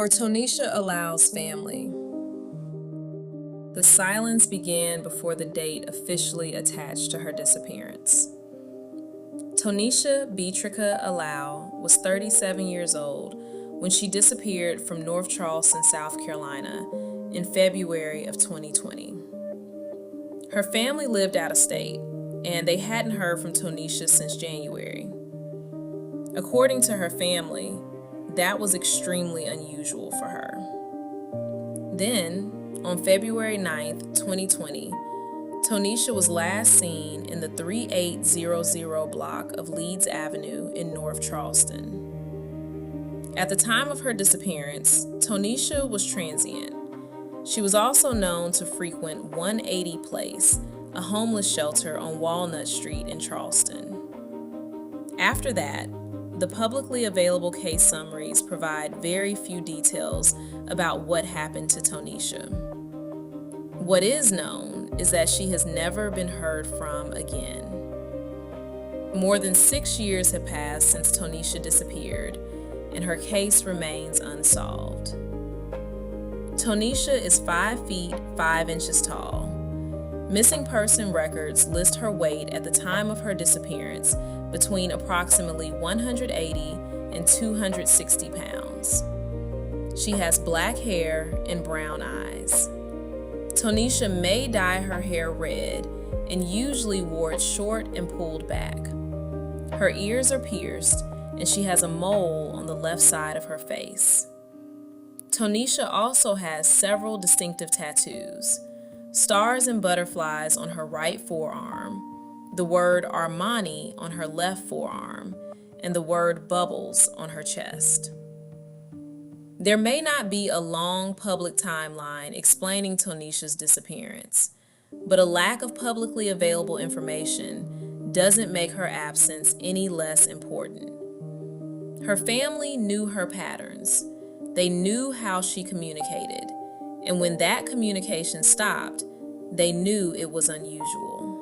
For Tonisha Alao's family, the silence began before the date officially attached to her disappearance. Tonisha Beatrica Alao was 37 years old when she disappeared from North Charleston, South Carolina in February of 2020. Her family lived out of state, and they hadn't heard from Tonisha since January. According to her family, that was extremely unusual for her. Then, on February 9th, 2020, Tonisha was last seen in the 3800 block of Leeds Avenue in North Charleston. At the time of her disappearance, Tonisha was transient. She was also known to frequent 180 Place, a homeless shelter on Walnut Street in Charleston. After that, the publicly available case summaries provide very few details about what happened to Tonisha. What is known is that she has never been heard from again. More than 6 years have passed since Tonisha disappeared, and her case remains unsolved. Tonisha is 5 feet 5 inches tall. Missing person records list her weight at the time of her disappearance between approximately 180 and 260 pounds. She has black hair and brown eyes. Tonisha may dye her hair red and usually wore it short and pulled back. Her ears are pierced, and she has a mole on the left side of her face. Tonisha also has several distinctive tattoos: stars and butterflies on her right forearm, the word Armani on her left forearm, and the word Bubbles on her chest. There may not be a long public timeline explaining Tonisha's disappearance, but a lack of publicly available information doesn't make her absence any less important. Her family knew her patterns. They knew how she communicated, and when that communication stopped, they knew it was unusual.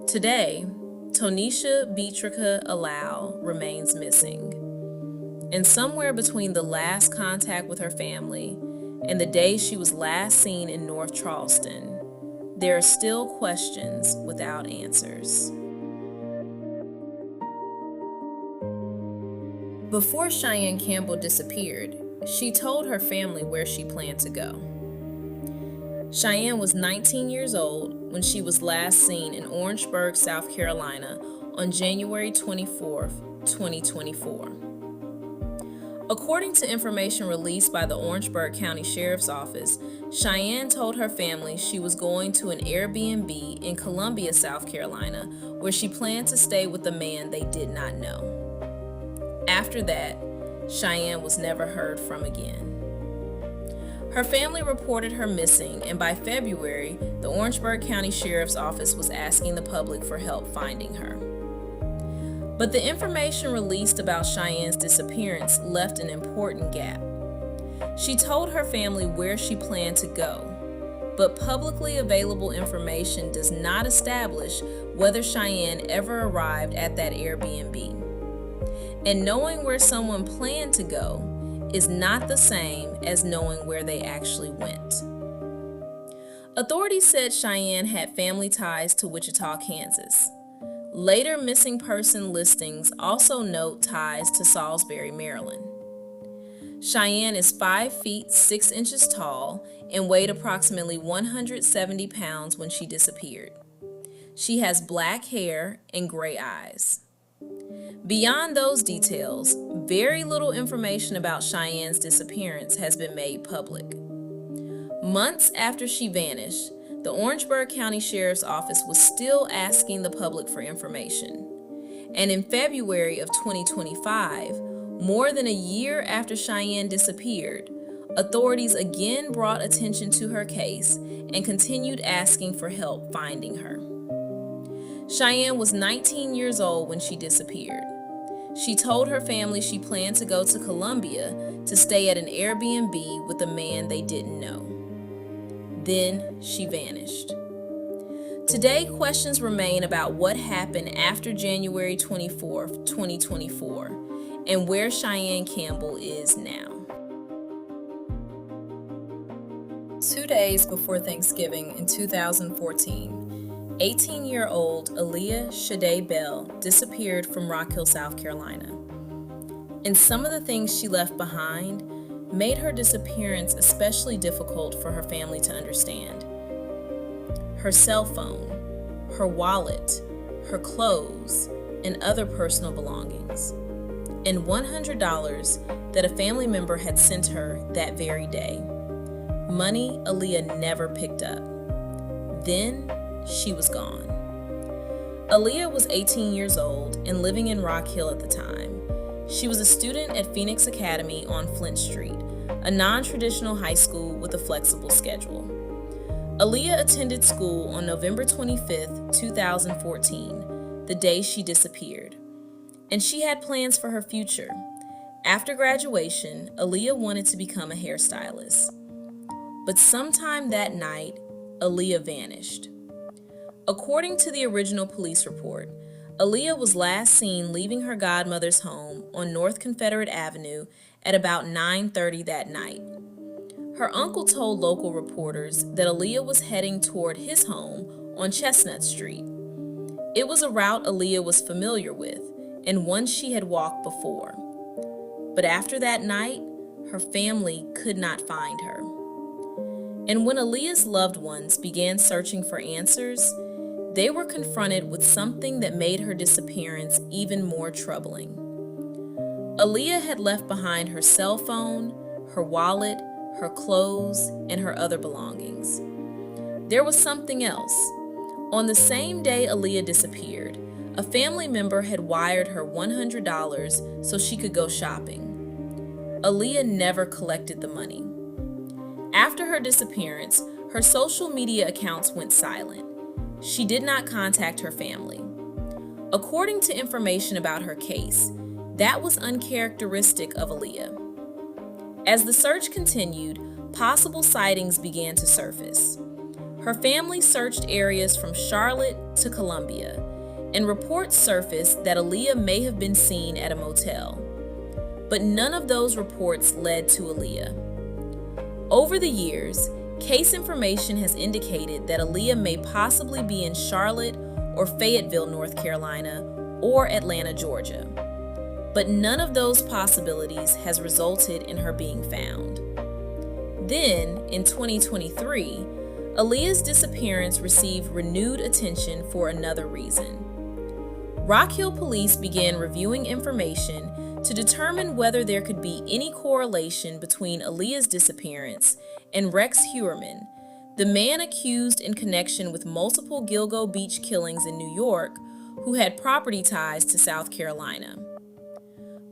Today, Tonisha Beatrica Alao remains missing. And somewhere between the last contact with her family and the day she was last seen in North Charleston, there are still questions without answers. Before Cheyenne Campbell disappeared, she told her family where she planned to go. Cheyenne was 19 years old when she was last seen in Orangeburg, South Carolina on January 24, 2024. According to information released by the Orangeburg County Sheriff's Office, Cheyenne told her family she was going to an Airbnb in Columbia, South Carolina, where she planned to stay with a man they did not know. After that, Cheyenne was never heard from again. Her family reported her missing, and by February, the Orangeburg County Sheriff's Office was asking the public for help finding her. But the information released about Cheyenne's disappearance left an important gap. She told her family where she planned to go, but publicly available information does not establish whether Cheyenne ever arrived at that Airbnb. And knowing where someone planned to go is not the same as knowing where they actually went. Authorities said Cheyenne had family ties to Wichita, Kansas. Later missing person listings also note ties to Salisbury, Maryland. Cheyenne is 5 feet 6 inches tall and weighed approximately 170 pounds when she disappeared. She has black hair and gray eyes. Beyond those details, very little information about Cheyenne's disappearance has been made public. Months after she vanished, the Orangeburg County Sheriff's Office was still asking the public for information. And in February of 2025, more than a year after Cheyenne disappeared, authorities again brought attention to her case and continued asking for help finding her. Cheyenne was 19 years old when she disappeared. She told her family she planned to go to Columbia to stay at an Airbnb with a man they didn't know. Then she vanished. Today, questions remain about what happened after January 24, 2024, and where Cheyenne Campbell is now. 2 days before Thanksgiving in 2014, 18-year-old Aaliyah Shadeay Bell disappeared from Rock Hill, South Carolina. And some of the things she left behind made her disappearance especially difficult for her family to understand. Her cell phone, her wallet, her clothes, and other personal belongings, and $100 that a family member had sent her that very day. Money Aaliyah never picked up. Then she was gone. Aaliyah was 18 years old and living in Rock Hill at the time. She was a student at Phoenix Academy on Flint Street, a non-traditional high school with a flexible schedule. Aaliyah attended school on November 25, 2014, the day she disappeared. And she had plans for her future. After graduation, Aaliyah wanted to become a hairstylist. But sometime that night, Aaliyah vanished. According to the original police report, Aaliyah was last seen leaving her godmother's home on North Confederate Avenue at about 9:30 that night. Her uncle told local reporters that Aaliyah was heading toward his home on Chestnut Street. It was a route Aaliyah was familiar with and one she had walked before. But after that night, her family could not find her. And when Aaliyah's loved ones began searching for answers, they were confronted with something that made her disappearance even more troubling. Aaliyah had left behind her cell phone, her wallet, her clothes, and her other belongings. There was something else. On the same day Aaliyah disappeared, a family member had wired her $100 so she could go shopping. Aaliyah never collected the money. After her disappearance, her social media accounts went silent. She did not contact her family. According to information about her case, that was uncharacteristic of Aaliyah. As the search continued, possible sightings began to surface. Her family searched areas from Charlotte to Columbia, and reports surfaced that Aaliyah may have been seen at a motel. But none of those reports led to Aaliyah. Over the years, case information has indicated that Aaliyah may possibly be in Charlotte or Fayetteville, North Carolina, or Atlanta, Georgia. But none of those possibilities has resulted in her being found. Then, in 2023, Aaliyah's disappearance received renewed attention for another reason. Rock Hill police began reviewing information to determine whether there could be any correlation between Aaliyah's disappearance and Rex Heuermann, the man accused in connection with multiple Gilgo Beach killings in New York, who had property ties to South Carolina.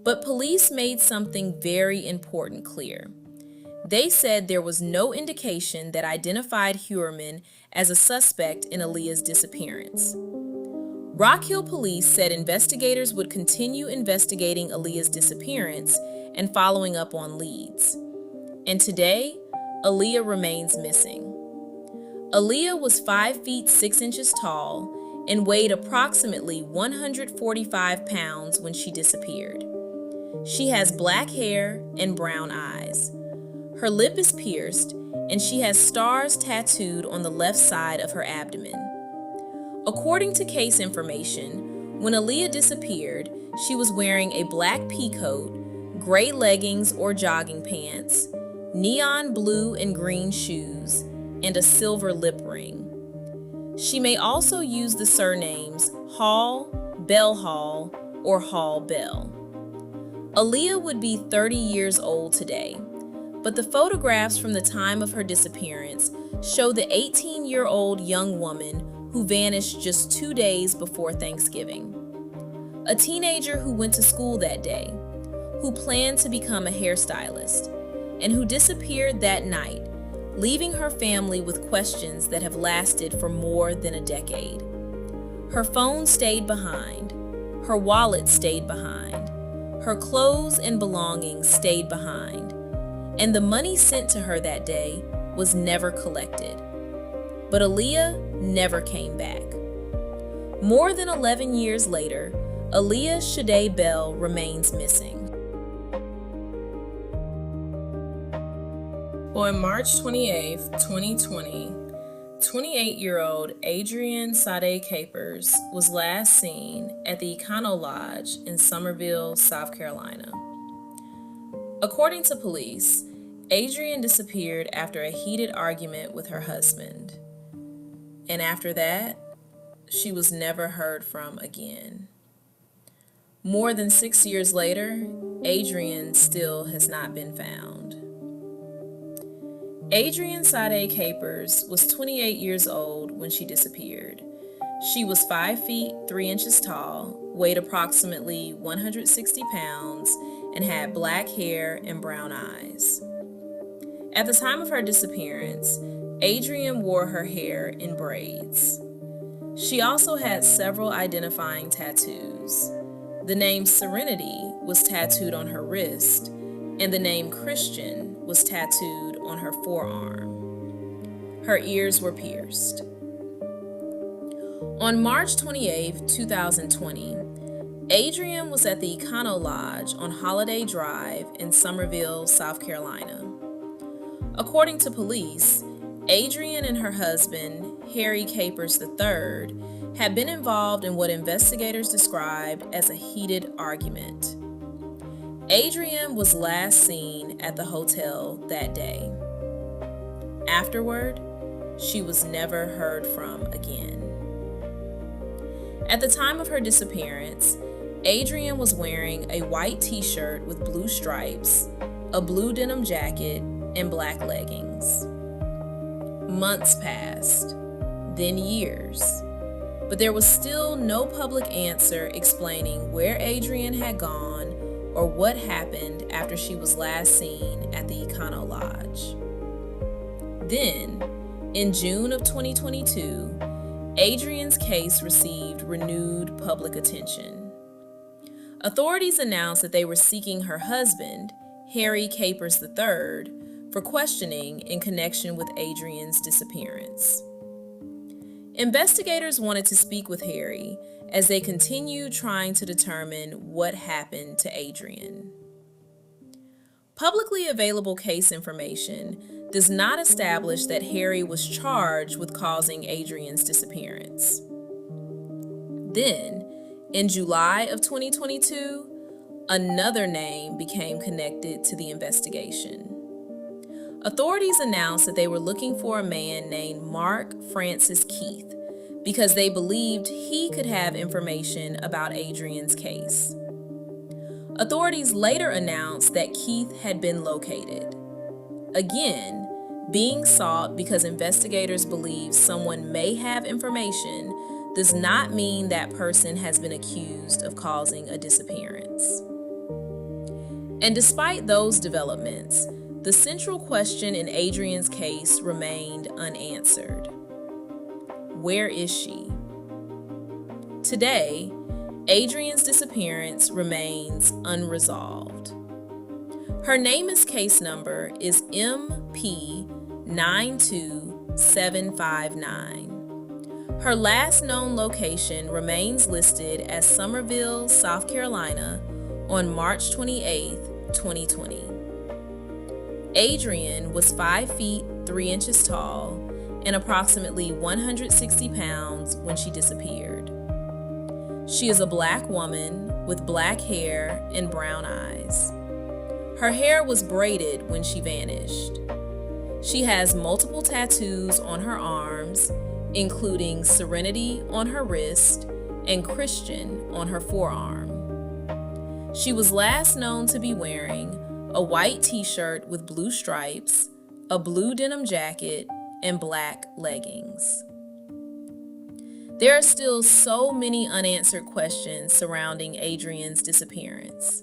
But police made something very important clear. They said there was no indication that identified Heuermann as a suspect in Aaliyah's disappearance. Rock Hill police said investigators would continue investigating Aaliyah's disappearance and following up on leads. And today, Aaliyah remains missing. Aaliyah was 5 feet 6 inches tall and weighed approximately 145 pounds when she disappeared. She has black hair and brown eyes. Her lip is pierced, and she has stars tattooed on the left side of her abdomen. According to case information, when Aaliyah disappeared, she was wearing a black pea coat, gray leggings or jogging pants, neon blue and green shoes, and a silver lip ring. She may also use the surnames Hall, Bell Hall, or Hall Bell. Aaliyah would be 30 years old today, but the photographs from the time of her disappearance show the 18-year-old young woman who vanished just 2 days before Thanksgiving. A teenager who went to school that day, who planned to become a hairstylist, and who disappeared that night, leaving her family with questions that have lasted for more than a decade. Her phone stayed behind, her wallet stayed behind, her clothes and belongings stayed behind, and the money sent to her that day was never collected. But Aaliyah never came back. More than 11 years later, Aaliyah Shadeay Bell remains missing. On March 28, 2020, 28-year-old Adrienne Sade Capers was last seen at the Econo Lodge in Summerville, South Carolina. According to police, Adrienne disappeared after a heated argument with her husband. And after that, she was never heard from again. More than 6 years later, Adrienne still has not been found. Adrienne Sade Capers was 28 years old when she disappeared. She was 5 feet 3 inches tall, weighed approximately 160 pounds, and had black hair and brown eyes. At the time of her disappearance, Adrienne wore her hair in braids. She also had several identifying tattoos. The name Serenity was tattooed on her wrist, and the name Christian was tattooed on her forearm. Her ears were pierced. On March 28, 2020, Adrienne was at the Econo Lodge on Holiday Drive in Summerville, South Carolina. According to police, Adrienne and her husband, Harry Capers III, had been involved in what investigators described as a heated argument. Adrienne was last seen at the hotel that day. Afterward, she was never heard from again. At the time of her disappearance, Adrienne was wearing a white t-shirt with blue stripes, a blue denim jacket, and black leggings. Months passed, then years, but there was still no public answer explaining where Adrienne had gone or what happened after she was last seen at the Econo Lodge. Then, in June of 2022, Adrienne's case received renewed public attention. Authorities announced that they were seeking her husband, Harry Capers III, for questioning in connection with Adrienne's disappearance. Investigators wanted to speak with Harry as they continued trying to determine what happened to Adrienne. Publicly available case information does not establish that Harry was charged with causing Adrienne's disappearance. Then, in July of 2022, another name became connected to the investigation. Authorities announced that they were looking for a man named Mark Francis Keith because they believed he could have information about Adrienne's case. Authorities later announced that Keith had been located. Again, being sought because investigators believe someone may have information does not mean that person has been accused of causing a disappearance. And despite those developments, the central question in Adrienne's case remained unanswered. Where is she? Today, Adrienne's disappearance remains unresolved. Her NamUs case number is MP92759. Her last known location remains listed as Summerville, South Carolina on March 28, 2020. Adrienne was 5 feet 3 inches tall and approximately 160 pounds when she disappeared. She is a black woman with black hair and brown eyes. Her hair was braided when she vanished. She has multiple tattoos on her arms, including Serenity on her wrist and Christian on her forearm. She was last known to be wearing a white t-shirt with blue stripes, a blue denim jacket, and black leggings. There are still so many unanswered questions surrounding Adrienne's disappearance.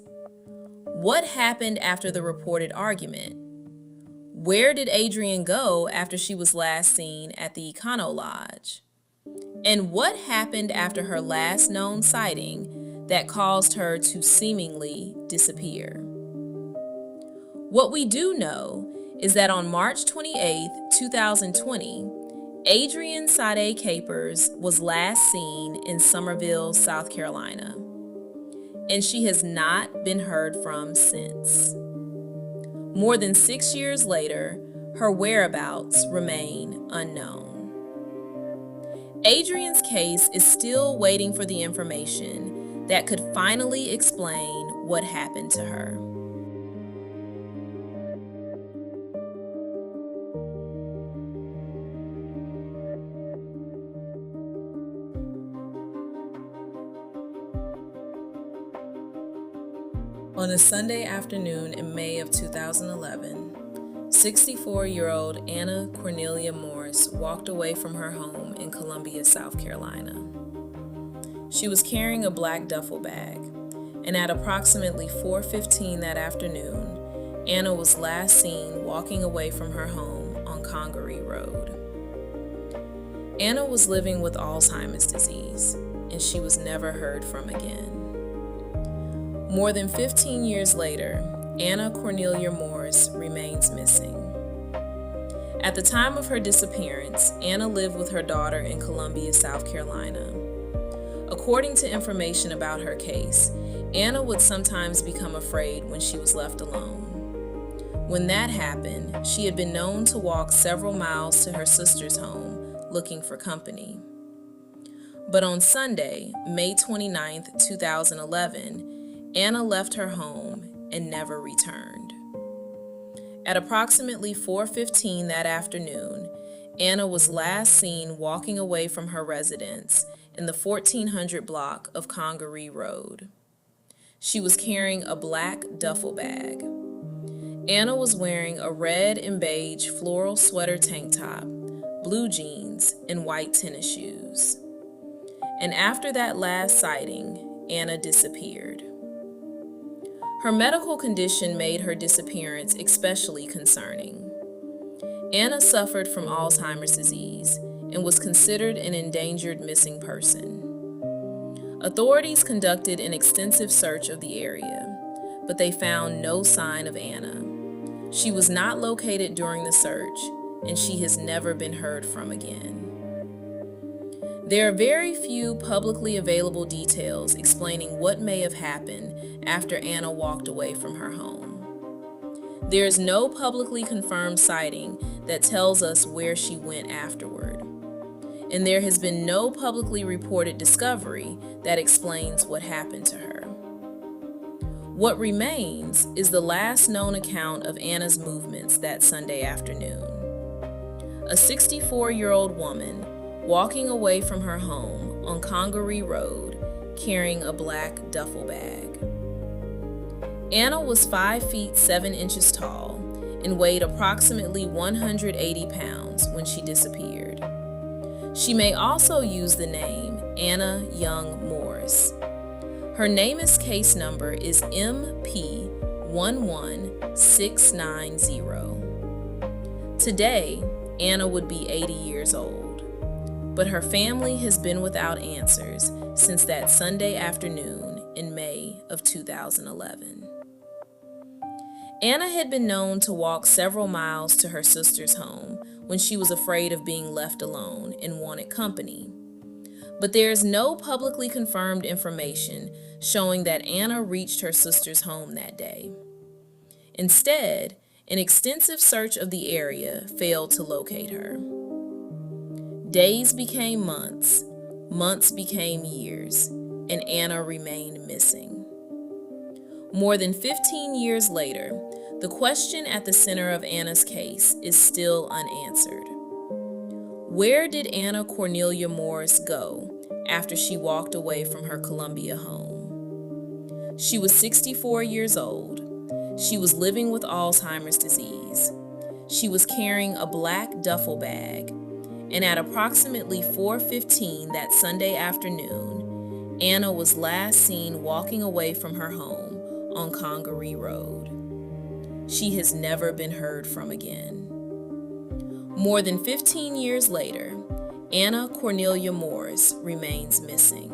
What happened after the reported argument? Where did Adrienne go after she was last seen at the Econo Lodge? And what happened after her last known sighting that caused her to seemingly disappear? What we do know is that on March 28, 2020, Adrienne Sade Capers was last seen in Summerville, South Carolina, and she has not been heard from since. More than 6 years later, Her whereabouts remain unknown. Adrienne's case is still waiting for the information that could finally explain what happened to her. On a Sunday afternoon in May of 2011, 64-year-old Anna Cornelia Morris walked away from her home in Columbia, South Carolina. She was carrying a black duffel bag, and at approximately 4:15 that afternoon, Anna was last seen walking away from her home on Congaree Road. Anna was living with Alzheimer's disease, and she was never heard from again. More than 15 years later, Anna Cornelia Morris remains missing. At the time of her disappearance, Anna lived with her daughter in Columbia, South Carolina. According to information about her case, Anna would sometimes become afraid when she was left alone. When that happened, she had been known to walk several miles to her sister's home looking for company. But on Sunday, May 29, 2011, Anna left her home and never returned. At approximately 4:15 that afternoon, Anna was last seen walking away from her residence in the 1400 block of Congaree Road. She was carrying a black duffel bag. Anna was wearing a red and beige floral sweater tank top, blue jeans, and white tennis shoes. And after that last sighting, Anna disappeared. Her medical condition made her disappearance especially concerning. Anna suffered from Alzheimer's disease and was considered an endangered missing person. Authorities conducted an extensive search of the area, but they found no sign of Anna. She was not located during the search, and she has never been heard from again. There are very few publicly available details explaining what may have happened after Anna walked away from her home. There is no publicly confirmed sighting that tells us where she went afterward. And there has been no publicly reported discovery that explains what happened to her. What remains is the last known account of Anna's movements that Sunday afternoon. A 64-year-old woman walking away from her home on Congaree Road carrying a black duffel bag. Anna was 5 feet 7 inches tall and weighed approximately 180 pounds when she disappeared. She may also use the name Anna Young Morris. Her NamUs case number is MP11690. Today, Anna would be 80 years old. But her family has been without answers since that Sunday afternoon in May of 2011. Anna had been known to walk several miles to her sister's home when she was afraid of being left alone and wanted company. But there is no publicly confirmed information showing that Anna reached her sister's home that day. Instead, an extensive search of the area failed to locate her. Days became months, months became years, and Anna remained missing. More than 15 years later, the question at the center of Anna's case is still unanswered. Where did Anna Cornelia Morris go after she walked away from her Columbia home? She was 64 years old. She was living with Alzheimer's disease. She was carrying a black duffel bag. And at approximately 4:15 that Sunday afternoon, Anna was last seen walking away from her home on Congaree Road. She has never been heard from again. More than 15 years later, Anna Cornelia Morris remains missing.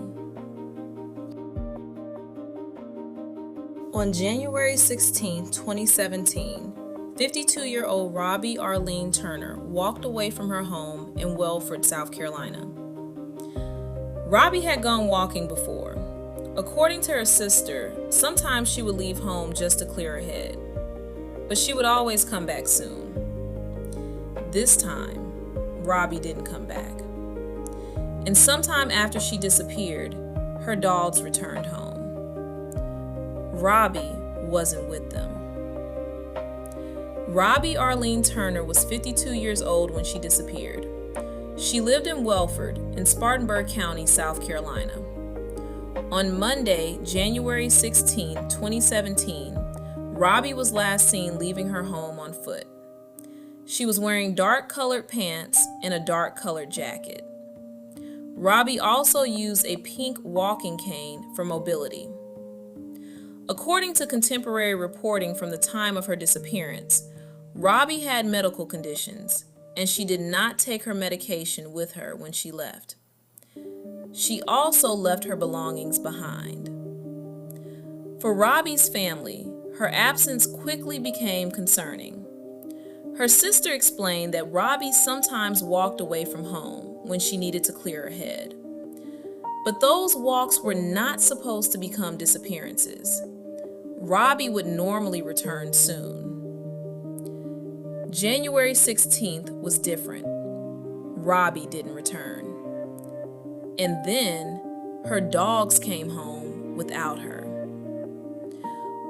On January 16, 2017, 52-year-old Robbie Arlene Turner walked away from her home in Wellford, South Carolina. Robbie had gone walking before. According to her sister, sometimes she would leave home just to clear her head, but she would always come back soon. This time, Robbie didn't come back. And sometime after she disappeared, her dogs returned home. Robbie wasn't with them. Robbie Arlene Turner was 52 years old when she disappeared. She lived in Welford in Spartanburg County, South Carolina. On Monday, January 16, 2017, Robbie was last seen leaving her home on foot. She was wearing dark-colored pants and a dark-colored jacket. Robbie also used a pink walking cane for mobility. According to contemporary reporting from the time of her disappearance, Robbie had medical conditions, and she did not take her medication with her when she left. She also left her belongings behind. For Robbie's family, her absence quickly became concerning. Her sister explained that Robbie sometimes walked away from home when she needed to clear her head. But those walks were not supposed to become disappearances. Robbie would normally return soon. January 16th was different. Robbie didn't return. And then her dogs came home without her.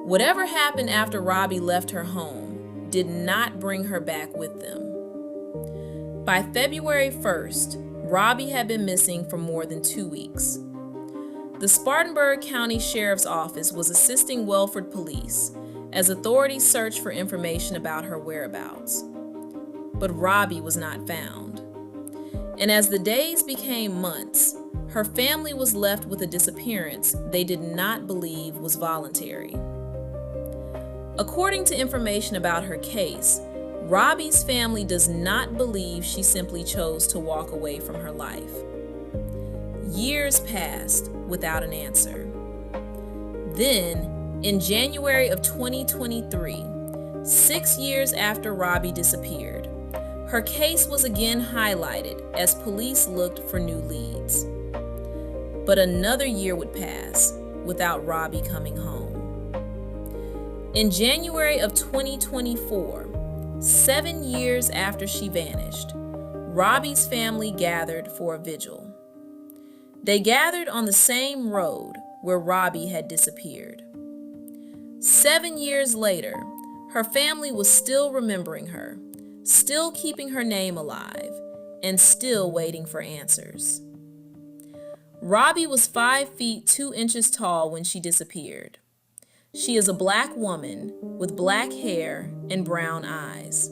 Whatever happened after Robbie left her home did not bring her back with them. By February 1st, Robbie had been missing for more than 2 weeks. The Spartanburg County Sheriff's Office was assisting Welford police as authorities searched for information about her whereabouts. But Robbie was not found. And as the days became months, her family was left with a disappearance they did not believe was voluntary. According to information about her case, Robbie's family does not believe she simply chose to walk away from her life. Years passed without an answer. Then, in January of 2023, 6 years after Robbie disappeared, her case was again highlighted as police looked for new leads. But another year would pass without Robbie coming home. In January of 2024, 7 years after she vanished, Robbie's family gathered for a vigil. They gathered on the same road where Robbie had disappeared. 7 years later, her family was still remembering her, still keeping her name alive, and still waiting for answers. Robbie was 5 feet 2 inches tall when she disappeared. She is a black woman with black hair and brown eyes.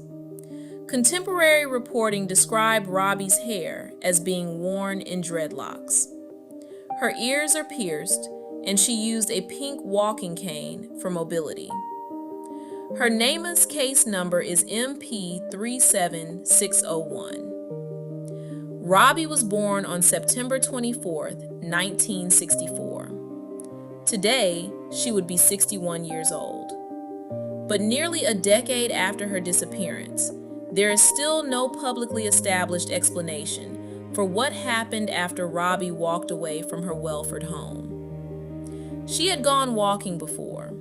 Contemporary reporting described Robbie's hair as being worn in dreadlocks. Her ears are pierced, and she used a pink walking cane for mobility. Her NamUs case number is MP37601. Robbie was born on September 24th, 1964. Today, she would be 61 years old. But nearly a decade after her disappearance, there is still no publicly established explanation for what happened after Robbie walked away from her Welford home. She had gone walking before.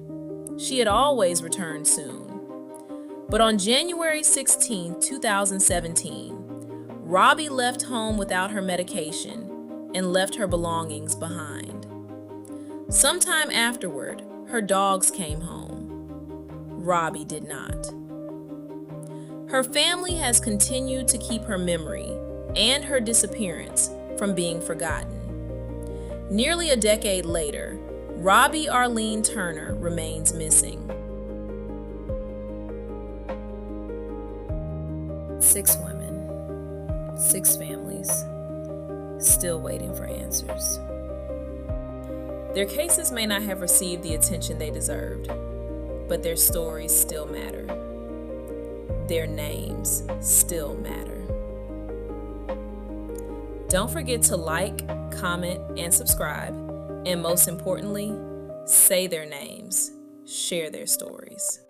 She had always returned soon. But on January 16, 2017, Robbie left home without her medication and left her belongings behind. Sometime afterward, her dogs came home. Robbie did not. Her family has continued to keep her memory and her disappearance from being forgotten. Nearly a decade later, Robbie Arlene Turner remains missing. 6 women, 6 families, still waiting for answers. Their cases may not have received the attention they deserved, but their stories still matter. Their names still matter. Don't forget to like, comment, and subscribe, and most importantly, say their names, share their stories.